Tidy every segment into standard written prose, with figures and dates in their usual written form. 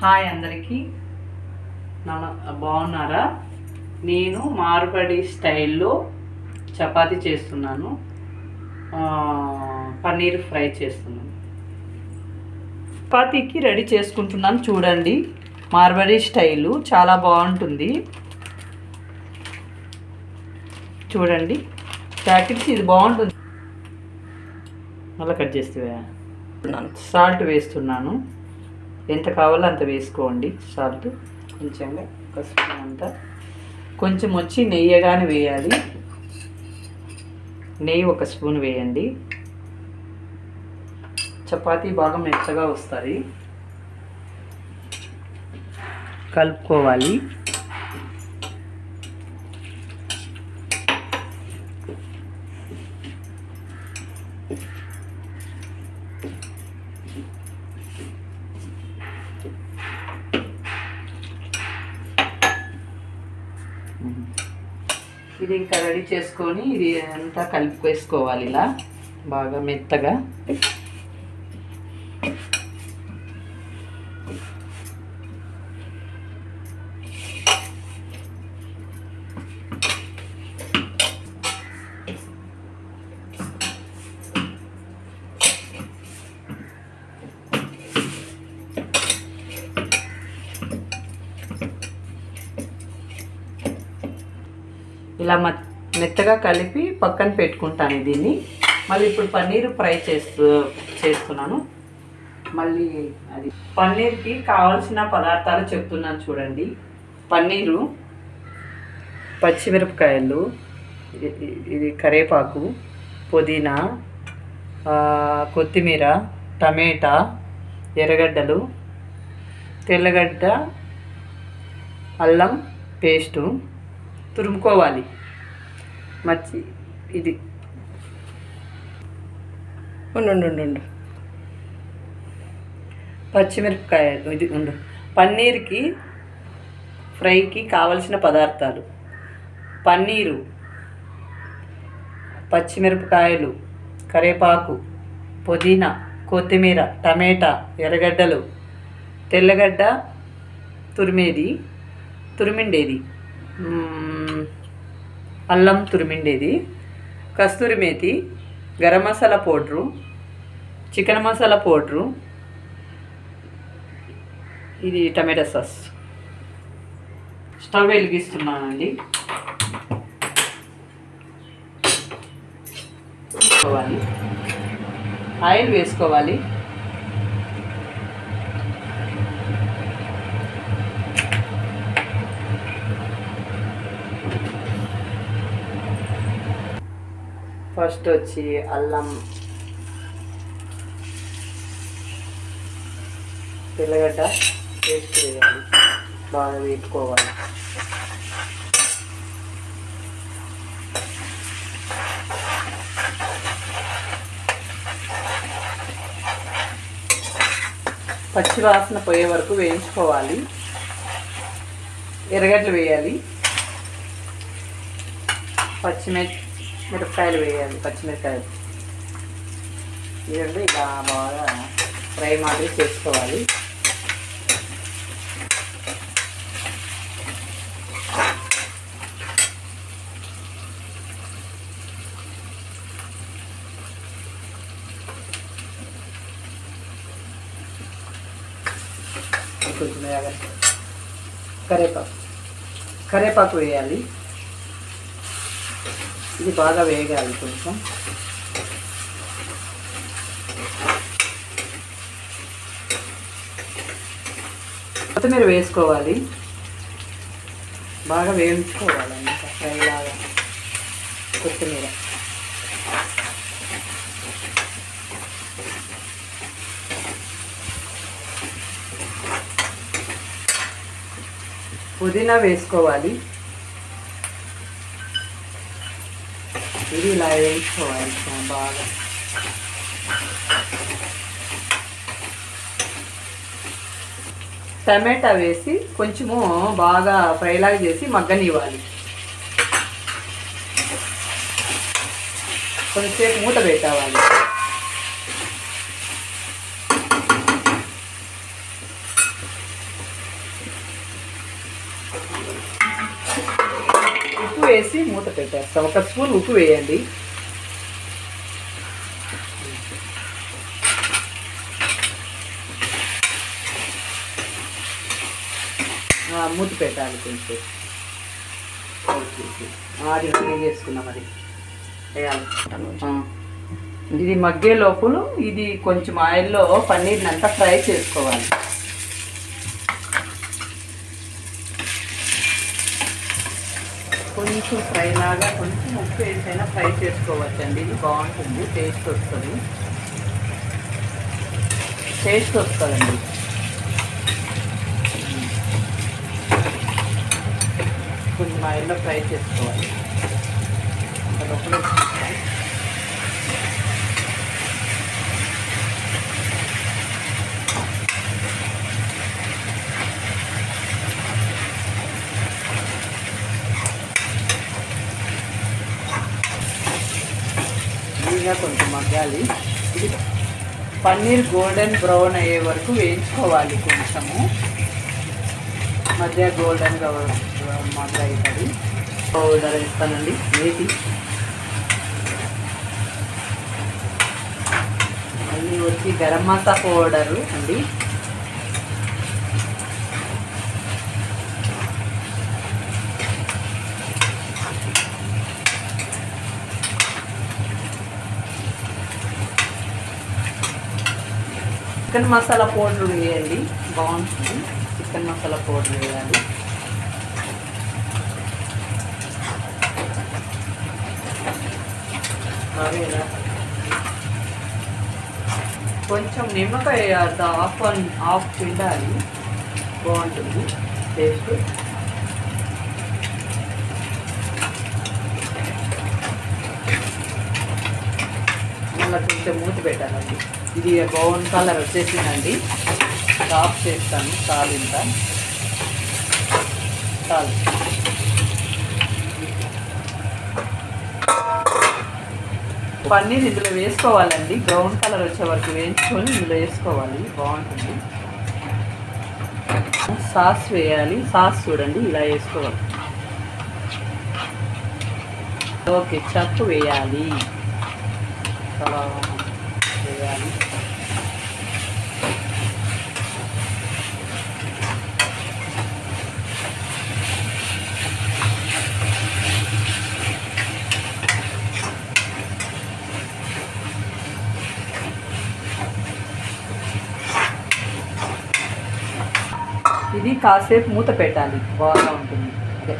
Hi అందరికీ బాగున్నారా? నేను మార్వాడి స్టైల్లో చపాతీ చేస్తున్నాను. పన్నీర్ ఫ్రై చేస్తున్నాను. చపాతీకి రెడీ చేసుకుంటున్నాను. చూడండి, మార్వాడి స్టైలు చాలా బాగుంటుంది. చూడండి, ప్యాకెట్స్ ఇది బాగుంటుంది. మళ్ళీ కట్ చేస్తే సాల్ట్ వేస్తున్నాను. ఎంత కావాలో అంత వేసుకోండి. సాల్ట్ కొంచెంగా ఒక స్పూన్ అంతా. కొంచెం వచ్చి నెయ్యిగానే వేయాలి. నెయ్యి ఒక స్పూన్ వేయండి. చపాతీ బాగా మెత్తగా వస్తుంది. కలుపుకోవాలి. ఇది ఇంకా రెడీ చేసుకొని ఇది అంతా కలిపేసుకోవాలి. ఇలా బాగా మెత్తగా. ఇలా మెత్తగా కలిపి పక్కన పెట్టుకుంటాను దీన్ని. మళ్ళీ ఇప్పుడు పన్నీరు ఫ్రై చేస్తున్నాను. మళ్ళీ అది పన్నీర్కి కావాల్సిన పదార్థాలు చెప్తున్నాను చూడండి. పన్నీరు, పచ్చిమిరపకాయలు, ఇది కరివేపాకు, పుదీనా, కొత్తిమీర, టమాటా, ఎర్రగడ్డలు, తెల్లగడ్డ, అల్లం పేస్టు తురుముకోవాలి. ఇది ఉండు పచ్చిమిరపకాయలు ఇది ఉండు. పన్నీర్కి ఫ్రైకి కావలసిన పదార్థాలు: పన్నీరు, పచ్చిమిరపకాయలు, కరివేపాకు, పుదీనా, కొత్తిమీర, టమాటా, ఎర్రగడ్డలు, తెల్లగడ్డ తురిమిండేది, అల్లం తురిమిండేది, కస్తూరి మేతి, garam masala powder, chicken masala powder, ఇది టమాటా సాస్. స్టవ్ వెలిగిస్తున్నానండి. ఆయిల్ వేసుకోవాలి. ఫస్ట్ వచ్చి అల్లం, తెల్లగడ్డ పేస్ట్ వేయాలి. బాగా వేపుకోవాలి. పచ్చి వాసన పోయే వరకు వేయించుకోవాలి. ఎర్రగడ్డలు వేయాలి. మిరపకాయలు వేయాలి. పచ్చిమిరపకాయలు ఇదంతా ఇలా బాగా ఫ్రై మాదిరి చేసుకోవాలి. కొంచెం కరివేపాకు వేయాలి. ఇది బాగా వేగాలి. కొంచెం కొత్తిమీర వేసుకోవాలి. బాగా వేయించుకోవాలి అన్నమాట. ఫ్రై లాగా కొత్తిమీర. పుదీనా వేసుకోవాలి. ఇది ఇలా వేయించుకోవాలి బాగా. టమాటా వేసి కొంచెము బాగా ఫ్రైలాగా చేసి మగ్గనివ్వాలి. కొంచెంసేపు మూత పెట్టాలి. ఉప్పు వేసి మూత పెట్టేస్తాం. 1 స్పూన్ ఉప్పు వేయండి. మూత పెట్టాలి కొంచెం. అది ఫ్రై చేసుకున్నాం. అది వేయాలి. ఇది మగ్గే లోపల ఇది కొంచెం ఆయిల్లో పన్నీర్ని అంతా ఫ్రై చేసుకోవాలి. కొంచెం ఫ్రై లాగా కొంచెం ఉప్పు వేసైనా ఫ్రై చేసుకోవచ్చండి. ఇది బాగుంటుంది, టేస్ట్ వస్తుందండి. కొంచెం ఆయిల్లో ఫ్రై చేసుకోవాలి. లోపల ఇంకా కొంచెం మగ్గాలి. ఇది పన్నీర్ గోల్డెన్ బ్రౌన్ అయ్యే వరకు వేయించుకోవాలి. కొంచెము మధ్య గోల్డెన్గా మగ్గ అవుతుంది. పౌడర్ వేస్తానండి. మేతి, మళ్ళీ వచ్చి గరం మసాలా పౌడరు అండి. చికెన్ మసాలా పౌడర్ వేయండి, బాగుంటుంది. చికెన్ మసాలా పౌడర్ వేయాలి. కొంచెం నిమ్మకాయ హాఫ్ పిండాలి, బాగుంటుంది టేస్ట్. మళ్ళీ కొంచెం మూత పెట్టాలండి. ఇది బ్రౌన్ కలర్ వచ్చేసిందండి. ఆఫ్ చేస్తాను. చాలు, ఇంత చాలు. పన్నీర్ ఇందులో వేసుకోవాలండి. బ్రౌన్ కలర్ వచ్చే వరకు వేయించుకొని ఇందులో వేసుకోవాలి, బాగుంటుంది. సాస్ వేయాలి. సాస్ చూడండి ఇలా వేసుకోవాలి. ఓకే, చప్పు వేయాలి. చాలా వేయాలి. ఇది కాసేపు మూత పెట్టాలి, బాగా ఉంటుంది. అదే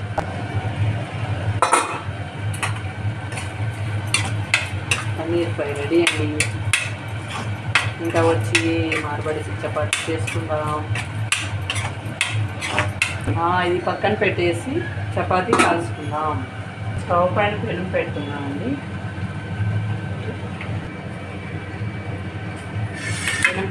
పన్నీర్ ఫ్రై రెడీ అండి. ఇంకా వచ్చి మార్బడి చపాతి చేసుకుందాం. ఇది పక్కన పెట్టేసి చపాతీ కాల్చుకుందాం. స్టవ్ పైన పెనం పెడుతున్నామండి. పెనం